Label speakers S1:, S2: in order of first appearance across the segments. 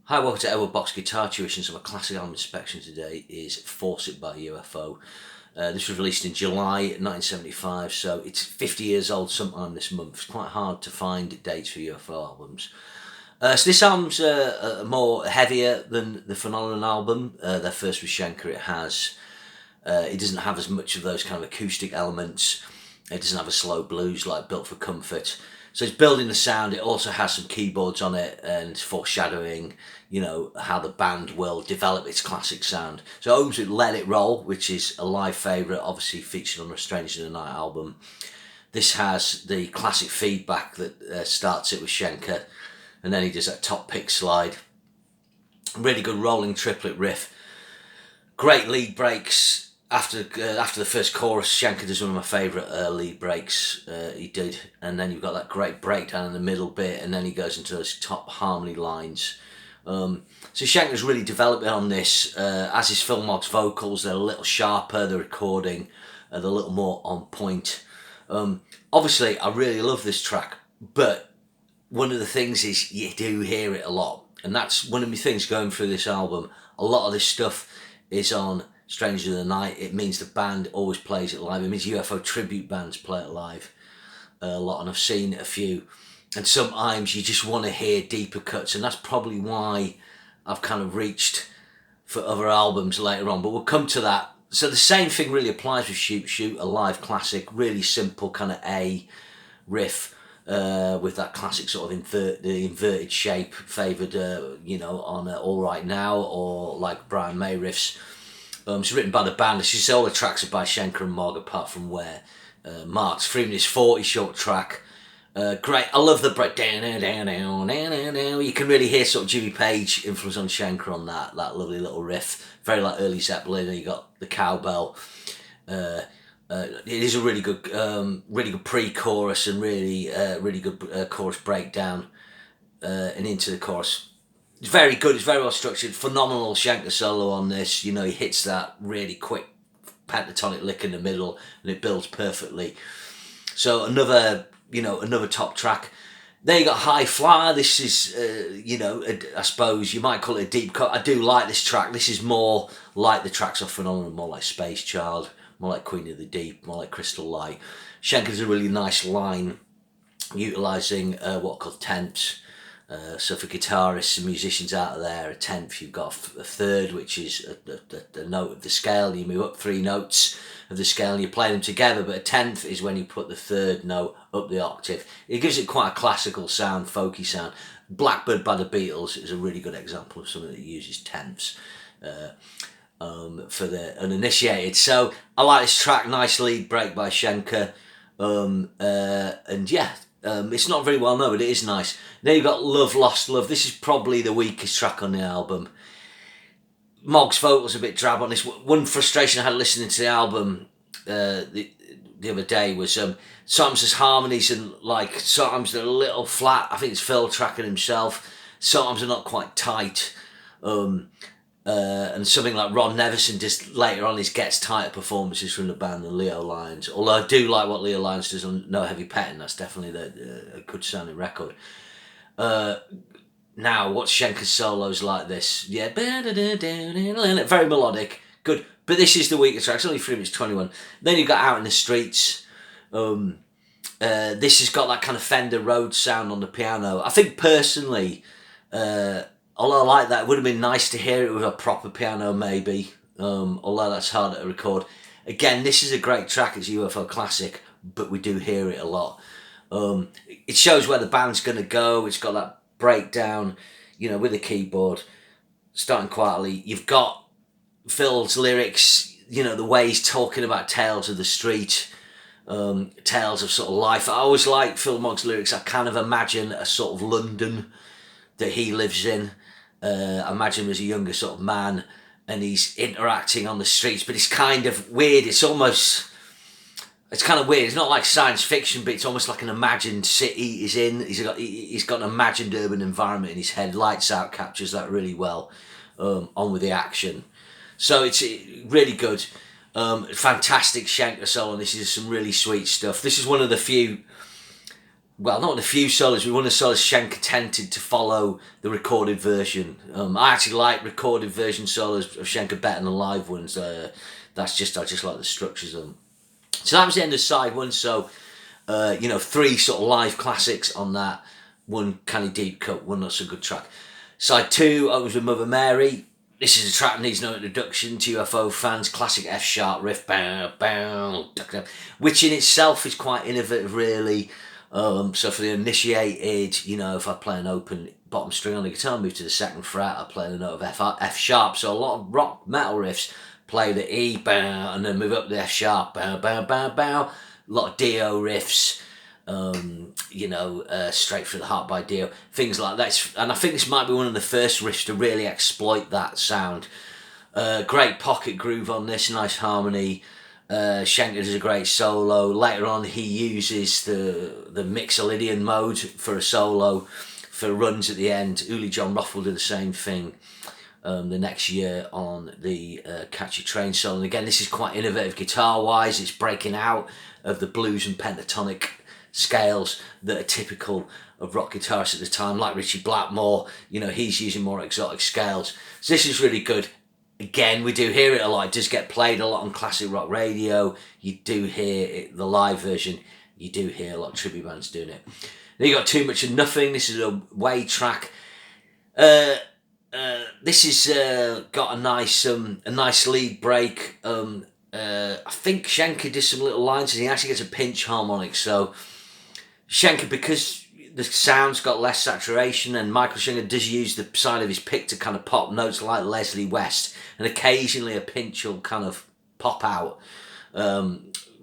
S1: Hi, welcome to Edward Box Guitar Tuition. So my classic album inspection today is Force It by UFO. This was released in July 1975, so it's 50 years old sometime this month. It's quite hard to find dates for UFO albums. So this album's more heavier than the Phenomenon album. Their first with Schenker. It doesn't have as much of those kind of acoustic elements. It doesn't have a slow blues like Built for Comfort. So it's building the sound. It also has some keyboards on it and foreshadowing, how the band will develop its classic sound. So it opens with Let It Roll, which is a live favourite, obviously featured on the Stranger in the Night album. This has the classic feedback that starts it with Schenker, and then he does that top pick slide. Really good rolling triplet riff. Great lead breaks. After the first chorus, Schenker does one of my favourite lead breaks he did, and then you've got that great breakdown in the middle bit, and then he goes into those top harmony lines. So Schenker's really developed on this, as his Phil Moggs vocals. They're a little sharper, the recording, they're a little more on point. Obviously, I really love this track, but one of the things is you do hear it a lot, and that's one of my things going through this album. A lot of this stuff is on Stranger in the Night. It means the band always plays it live. It means UFO tribute bands play it live a lot, and I've seen a few. And sometimes you just want to hear deeper cuts, and that's probably why I've kind of reached for other albums later on. But we'll come to that. So the same thing really applies with Shoot Shoot, a live classic, really simple kind of A riff with that classic sort of the inverted shape favoured, on All Right Now, or like Brian May riffs. It's written by the band. It's just all the tracks are by Schenker and Mogg, apart from Where. Mark's 3 minutes 40 short track. Great. I love the break. You can really hear sort of Jimmy Page influence on Schenker on that lovely little riff. Very like early Zeppelin. You got the cowbell. It is a really good pre-chorus and really good chorus breakdown and into the chorus. It's very good. It's very well structured. Phenomenal Schenker solo on this. He hits that really quick pentatonic lick in the middle, and it builds perfectly. So another top track. Then you got High Flyer. This is, I suppose you might call it a deep cut. I do like this track. This is more like the tracks off Phenomenon, more like Space Child, more like Queen of the Deep, more like Crystal Light. Schenker's a really nice line, utilising what are called tenths. So for guitarists and musicians out there, a tenth, you've got a third, which is the note of the scale. You move up 3 notes of the scale and you play them together, but a tenth is when you put the third note up the octave. It gives it quite a classical sound, folky sound. Blackbird by the Beatles is a really good example of something that uses tenths for the uninitiated. So I like this track, nice lead break by Schenker, and yeah, it's not very well known, but it is nice. Then you've got Love, Lost Love. This is probably the weakest track on the album. Mogg's vocals a bit drab on this. One frustration I had listening to the album the other day was sometimes there's harmonies and sometimes they're a little flat. I think it's Phil tracking himself. Sometimes they're not quite tight. And something like Ron Nevison just later on, his gets tighter performances from the band than Leo Lyons. Although I do like what Leo Lyons does on No Heavy Petting. That's definitely a good sounding record. Now, what's Schenker's solos like this? Yeah, very melodic, good. But this is the weaker track. It's only 3 minutes 21. Then you've got Out in the Streets. This has got that kind of Fender Rhodes sound on the piano. I think personally, although I like that, it would have been nice to hear it with a proper piano maybe, although that's harder to record. Again, this is a great track. It's a UFO classic, but we do hear it a lot. It shows where the band's going to go. It's got that breakdown, with the keyboard, starting quietly. You've got Phil's lyrics, the way he's talking about tales of the street, tales of sort of life. I always like Phil Mogg's lyrics. I kind of imagine a sort of London that he lives in. I imagine him as a younger sort of man, and he's interacting on the streets, but it's kind of weird. It's kind of weird. It's not like science fiction, but it's almost like an imagined city he's in. He's got an imagined urban environment in his head. Lights Out captures that really well, on with the action. So it's really good. Fantastic Schenker solo. This is some really sweet stuff. This is one of the few well, not a few solos, but one of the solos Schenker tended to follow the recorded version. I actually like recorded version solos of Schenker better than the live ones. I just like the structures of them. So that was the end of side one. So, 3 sort of live classics on that. One kind of deep cut, one not so good track. Side 2, I was with Mother Mary. This is a track that needs no introduction to UFO fans. Classic F sharp riff, bow, bow, duck, duck, which in itself is quite innovative, really. So for the initiated, if I play an open bottom string on the guitar, move to the 2nd fret, I play the note of F sharp. So a lot of rock metal riffs play the E, bow, and then move up the F sharp, bow, bow, bow, bow. A lot of Dio riffs. Straight through the heart by Dio, things like that. And I think this might be one of the first riffs to really exploit that sound. Great pocket groove on this, nice harmony. Schenker does a great solo. Later on, he uses the Mixolydian mode for a solo, for runs at the end. Uli John Roth will do the same thing the next year on the Catchy Train solo. And again, this is quite innovative guitar-wise. It's breaking out of the blues and pentatonic scales that are typical of rock guitarists at the time, like Richie Blackmore. He's using more exotic scales. So this is really good. Again, we do hear it a lot. It does get played a lot on classic rock radio. You do hear it, the live version. You do hear a lot of tribute bands doing it. Then you got Too Much of Nothing. This is a Way track. This is got a nice lead break. I think Schenker did some little lines and he actually gets a pinch harmonic. So Schenker, because the sound's got less saturation, and Michael Schenker does use the side of his pick to kind of pop notes like Leslie West, and occasionally a pinch will kind of pop out.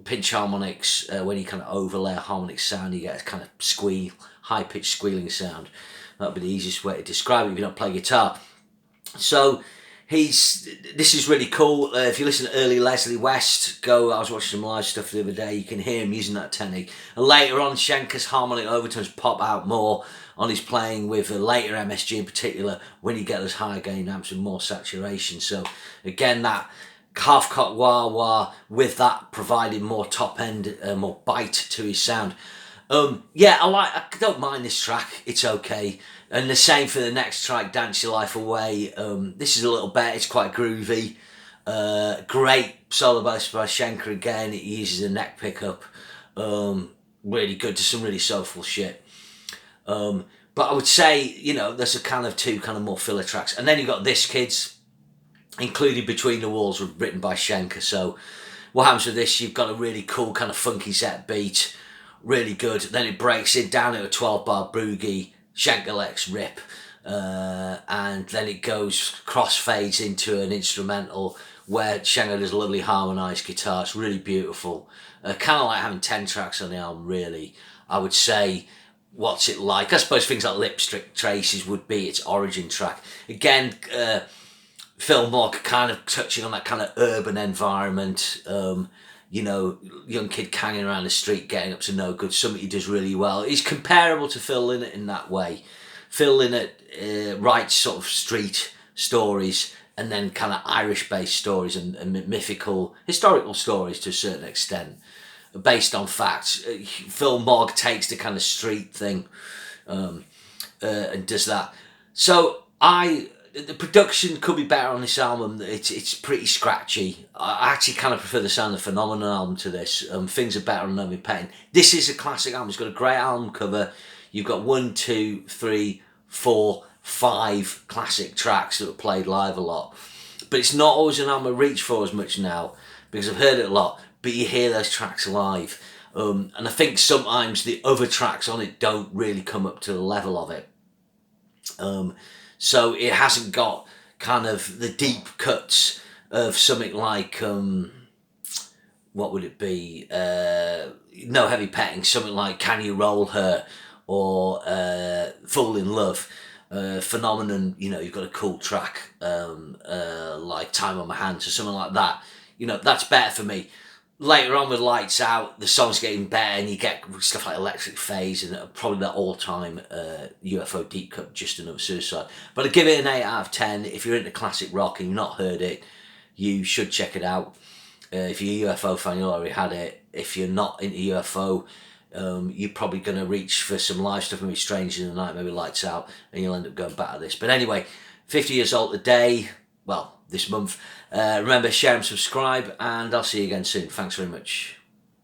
S1: Pinch harmonics, when you kind of overlay a harmonic sound, you get a kind of high-pitched squealing sound. That would be the easiest way to describe it if you don't play guitar. So this is really cool. If you listen to early Leslie West, I was watching some live stuff the other day, you can hear him using that technique. And later on, Schenker's harmonic overtones pop out more on his playing with a later MSG in particular, when you get those higher gain amps with more saturation. So again, that half-cock wah-wah with that providing more top end, more bite to his sound. I don't mind this track, it's okay. And the same for the next track, Dance Your Life Away. This is a little better, it's quite groovy. Great solo bass by Schenker again, it uses a neck pickup. Really good, to some really soulful shit. But I would say, there's a kind of 2 kind of more filler tracks. And then you've got this, kids, including Between the Walls, written by Schenker. So what happens with this, you've got a really cool kind of funky set beat, really good. Then it breaks it down to a 12-bar broogie, Schenker lets rip, and then it goes crossfades into an instrumental where Schenker does a lovely harmonised guitar. It's really beautiful. Kind of like having 10 tracks on the album, really. I would say, what's it like? I suppose things like Lipstick Traces would be its origin track. Again, Phil Mogg kind of touching on that kind of urban environment. Young kid hanging around the street getting up to no good, something he does really well. He's comparable to Phil Lynott in that way. Phil Lynott writes sort of street stories and then kind of Irish-based stories and mythical, historical stories to a certain extent, based on facts. Phil Mogg takes the kind of street thing and does that. So the production could be better on this album. It's pretty scratchy. I actually kind of prefer the sound of the Phenomenon album to this. Things are better on Loving Pain. This is a classic album. It's got a great album cover. You've got 1, 2, 3, 4, 5 classic tracks that were played live a lot. But it's not always an album I reach for as much now, because I've heard it a lot, but you hear those tracks live. And I think sometimes the other tracks on it don't really come up to the level of it. So it hasn't got kind of the deep cuts of something like, what would it be? No Heavy Petting, something like Can You Roll Her, or Fall in Love. Phenomenon, you've got a cool track like Time on My Hands or something like that. That's better for me. Later on with Lights Out, the song's getting better and you get stuff like Electric Phase and probably that all-time UFO deep cut, Just Another Suicide. But I'd give it an 8 out of 10. If you're into classic rock and you've not heard it, you should check it out. If you're a UFO fan, you already had it. If you're not into UFO, you're probably going to reach for some live stuff, maybe Strange in the Night, maybe Lights Out, and you'll end up going back to this. But anyway, 50 years old today, well, this month. Remember, share and subscribe, and I'll see you again soon. Thanks very much.